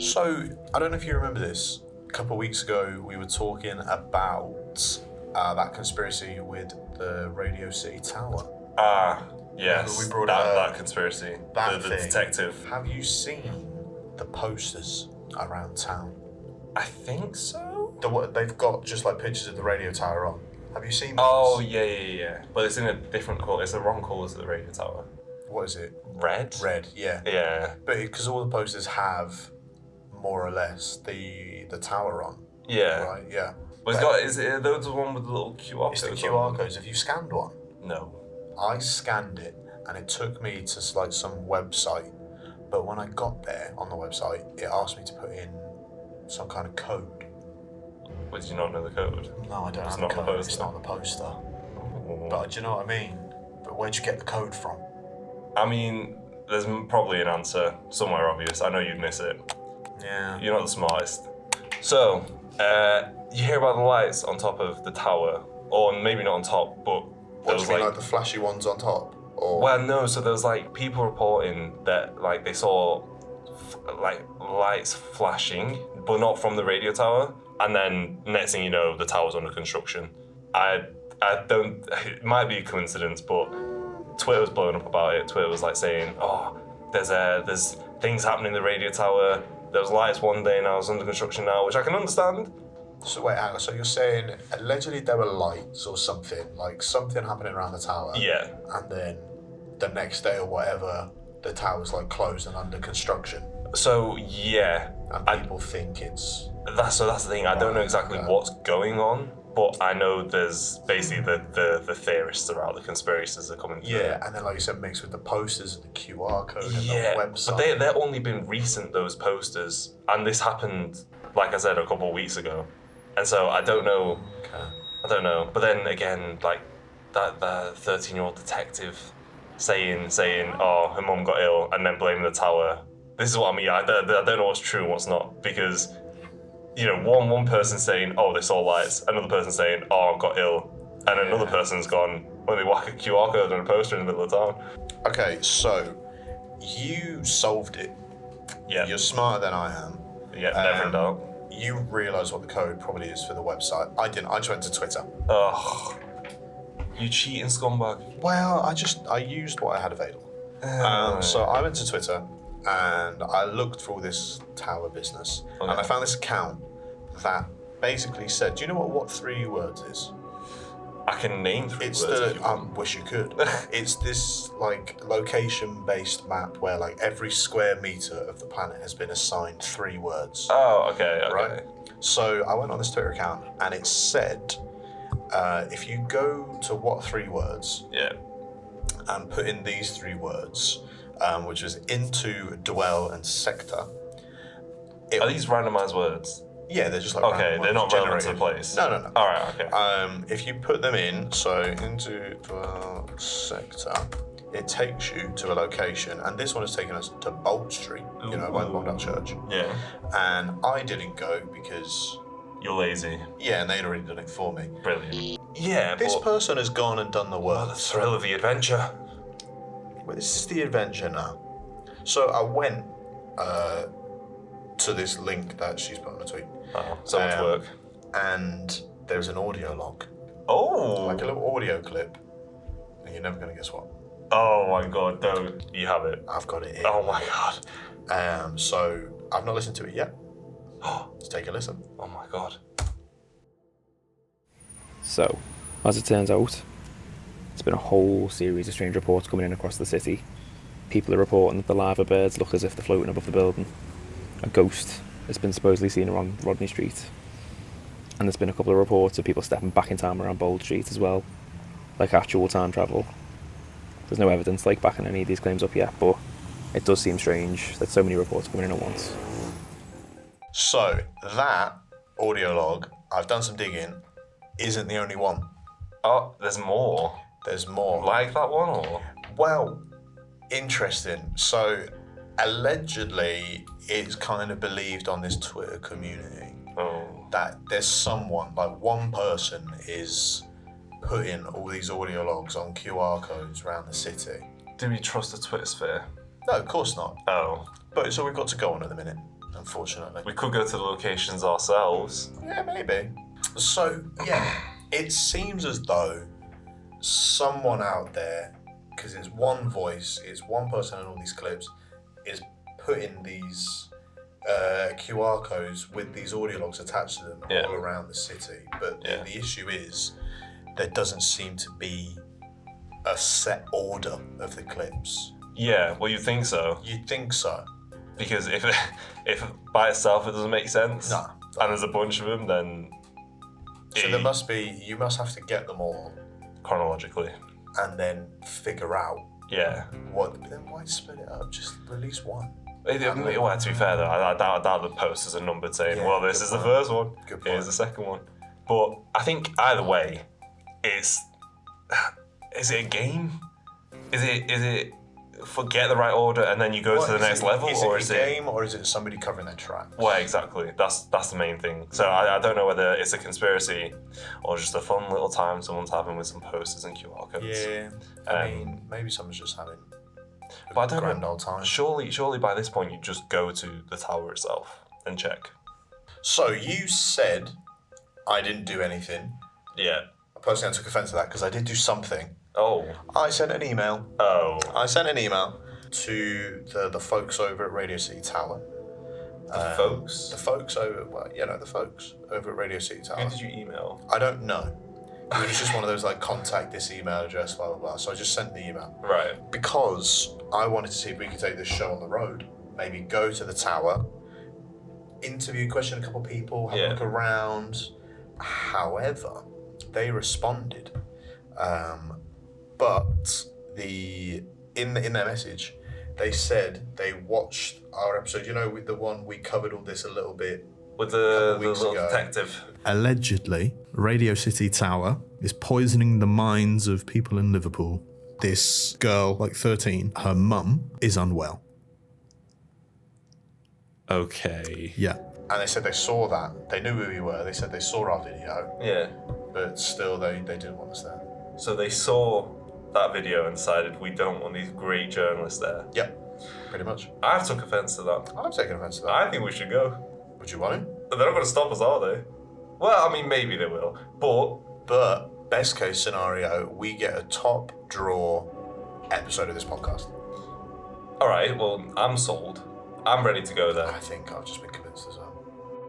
So, I don't know if you remember this. A couple of weeks ago, we were talking about that conspiracy with the Radio City Tower. Yes. We brought that conspiracy. The detective. Have you seen the posters around town? I think so. They've got just like pictures of the radio tower on. Have you seen these? Oh, yeah. But it's in a different colour. It's the wrong colour as the radio tower. What is it? Red? Red, yeah. Yeah. But because all the posters have more or less the tower on. Yeah. Right, yeah. But is it those the one with the little QR codes? It's the QR codes. Have you scanned one? No. I scanned it and it took me to like some website. But when I got there on the website, it asked me to put in some kind of code. Did you not know the code? No, I don't It's have not the the code. poster. It's not the poster. Oh. But do you know what I mean? But where'd you get the code from? I mean, there's probably an answer somewhere obvious. I know you'd miss it. Yeah. You're not the smartest. So, you hear about the lights on top of the tower, or maybe not on top, but What do you mean, like the flashy ones on top? Or well, no. So there was like people reporting that like they saw like lights flashing, but not from the radio tower. And then next thing you know, the tower's under construction. I don't. It might be a coincidence, but Twitter was blowing up about it. Twitter was like saying, "Oh, there's things happening in the radio tower. There was lights one day, now it's under construction now," which I can understand. So wait, hang on. So you're saying allegedly there were lights or something, like something happening around the tower. Yeah. And then the next day or whatever, the tower's like closed and under construction. So yeah. And people think it's... That's the thing. I don't know exactly what's going on, but I know there's basically the theorists about the conspiracies are coming through. Yeah, and then like you said, mixed with the posters and the QR code and the website. But they're only been recent, those posters, and this happened, like I said, a couple of weeks ago. And so I don't know. Okay. I don't know. But then again, like that 13-year-old detective saying, "Oh, her mum got ill," and then blaming the tower. This is what I mean. I don't know what's true and what's not, because you know, one person saying, "Oh, they saw lights," another person saying, "Oh, I got ill," and another person's gone, "Well, they whack a QR code on a poster in the middle of town." Okay, so you solved it. Yeah. You're smarter than I am. Yeah, never in doubt. You realise what the code probably is for the website. I didn't. I just went to Twitter. Ugh. You cheating scumbag. Well, I used what I had available. So I went to Twitter and I looked for all this tower business, and I found this account that basically said, "Do you know what 3 words is?" I can name 3 words. Wish you could. It's this like location-based map where like every square meter of the planet has been assigned 3 words. Oh, okay. Right. So I went on this Twitter account and it said, if you go to what 3 words, yeah, and put in these 3 words, which is into, dwell, and sector. Are these randomized words? Yeah, they're just like okay, they're not relevant to the place. No. All right, okay. If you put them in, so into, dwell, sector, it takes you to a location, and this one has taken us to Bolt Street, you know, by the Bolt Church. Yeah. And I didn't go because... You're lazy. Yeah, and they'd already done it for me. Brilliant. Yeah, this person has gone and done the work. The thrill of the adventure. Well, this is the adventure now. So I went to this link that she's put on a tweet. Oh, so much work. And there's an audio log. Oh! Like a little audio clip. And you're never going to guess what. Oh my god, no, you have it. I've got it here. Oh my god. So I've not listened to it yet. Let's take a listen. Oh my god. So, as it turns out, there's been a whole series of strange reports coming in across the city. People are reporting that the lava birds look as if they're floating above the building. A ghost has been supposedly seen around Rodney Street. And there's been a couple of reports of people stepping back in time around Bold Street as well. Like actual time travel. There's no evidence like backing any of these claims up yet, but it does seem strange that so many reports coming in at once. So, that audio log, I've done some digging, isn't the only one. Oh, there's more. There's more. Like that one, or? Well, interesting. So, allegedly, it's kind of believed on this Twitter community that there's someone, like one person is putting all these audio logs on QR codes around the city. Do we trust the Twitter sphere? No, of course not. Oh. But it's all we've got to go on at the minute, unfortunately. We could go to the locations ourselves. Yeah, maybe. So, yeah, it seems as though someone out there, because it's one voice, it's one person in all these clips, is putting these QR codes with these audio logs attached to them all around the city. But the issue is there doesn't seem to be a set order of the clips. Yeah, well, you'd think so. You'd think so. Because if by itself it doesn't make sense, No. and there's a bunch of them, then... So you must have to get them all. Chronologically. And then figure out Yeah. Then why split it up? Just release one. Well, to be fair though, I doubt the posters are numbered saying, well, this is the first one, here's the second one. But I think either way, is it a game? Is it forget the right order and then you go to the next level, or is it a game, or is it somebody covering their tracks? Well, exactly. That's the main thing. So I don't know whether it's a conspiracy or just a fun little time someone's having with some posters and QR codes. Yeah. I mean, maybe someone's just having but I don't grand know. old time. Surely by this point you just go to the tower itself and check. So you said I didn't do anything. Yeah. Personally, I took offence to that because I did do something. Oh. I sent an email. Oh. I sent an email to the folks over at Radio City Tower. The folks? The folks over, the folks over at Radio City Tower. Who did you email? I don't know. It was just one of those contact this email address, blah, blah, blah. So I just sent the email. Right. Because I wanted to see if we could take this show on the road. Maybe go to the tower, interview, question a couple people, have a look around. However, they responded. But in their message, they said they watched our episode. With the one we covered all this a little bit. With the little detective. Allegedly, Radio City Tower is poisoning the minds of people in Liverpool. This girl, 13, her mum is unwell. Okay. Yeah. And they said they saw that. They knew who we were. They said they saw our video. Yeah. But still, they didn't want us there. So they saw that video and decided we don't want these great journalists there. Yep. Pretty much. I've took offence to that. I've taken offence to that. I think we should go. Would you want to? They're not going to stop us, are they? Well, I mean, maybe they will. But best case scenario, we get a top draw episode of this podcast. All right, well, I'm sold. I'm ready to go there. I think I've just been convinced as well.